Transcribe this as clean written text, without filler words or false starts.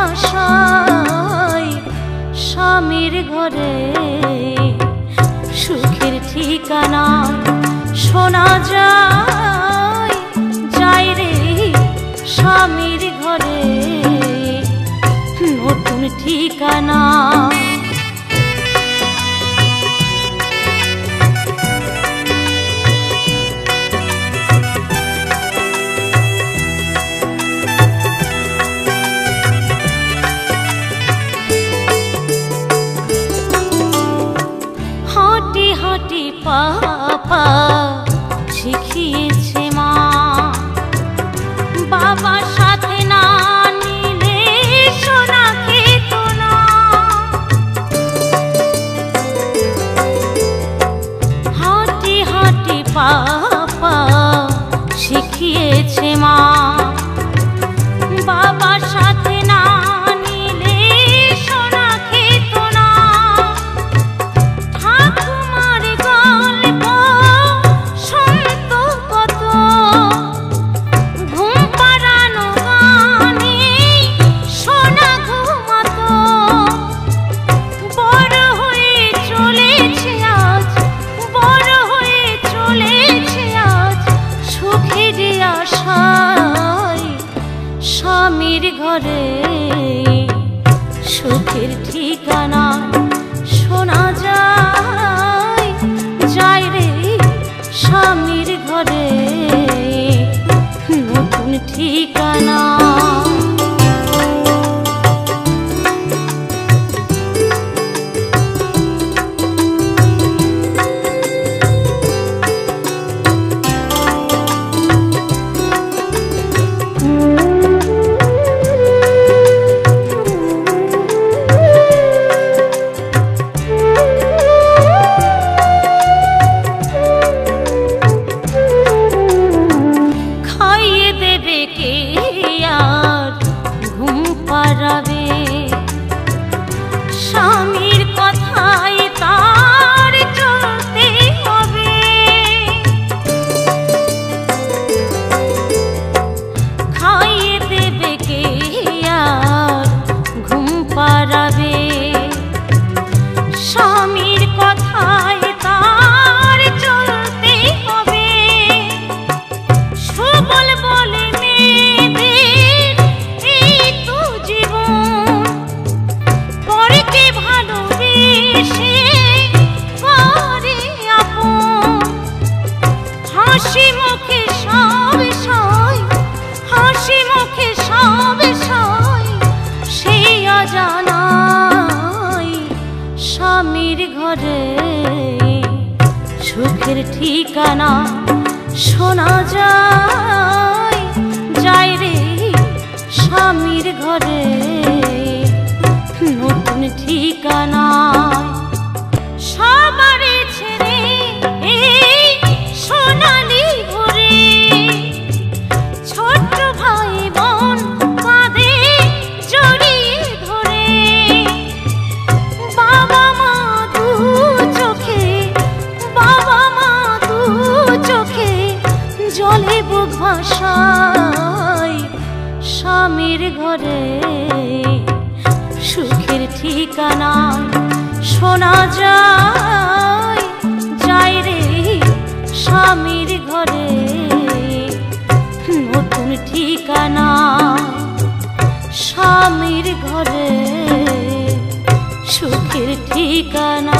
ভাষায় স্বামীর ঘরে সুখের ঠিকানা শোনা যায়, যাই রে স্বামীর ঘরে নতুন ঠিকানা। হাঁটি হাঁটি পাপা শিখিয়েছে মা, বাবা সাথে না নিলে সোনা খেত না। হাঁটি হাঁটি পাপা শিখিয়েছে মা, বাবা সাথে না নিলে সোনা খেত না। ঠাকুমার গল্প শুনত কত, ঘুম পাড়ানো গানে সোনা ঘুমাতো। বড় হয়ে চলেছে আজ, বড় হয়ে চলেছে আজ সুখের আশায় স্বামীর ঘরে সুখের ঠিকানা শোনা যায়, যাই রে স্বামীর ঘরে নতুন ঠিকানা। খাইয়ে দেবে কে আর ঘুম পাড়াবে, স্বামীর কথাই তার চলতে হবে। খাইয়ে দেবে কে আর ঘুম পাড়াবে, স্বামীর কথাই তার চলতে হবে। সবল বলে মেয়েদের এই তো জীবন, পরকে ভালোবেসে করে আপন। হাসি মুখে সব সয়, হাসি মুখে সব সয় সেই অজানায় স্বামীর ঘরে সুখের ঠিকানা শোনা যায়, যাই রে স্বামীর ঘরে নতুন ঠিকানা। সবারই ছেড়ে এই সোনালি ঘরে ছোট্ট ভাই বোন কাঁধে জড়িয়ে ধরে। বাবা মা দু চোখে, বাবা মা দু চোখে জলে বুক ভাসায় স্বামীর ঘরে সুখের ঠিকানা শোনা যায়, যাই রে স্বামীর ঘরে নতুন ঠিকানা। স্বামীর ঘরে সুখের ঠিকানা।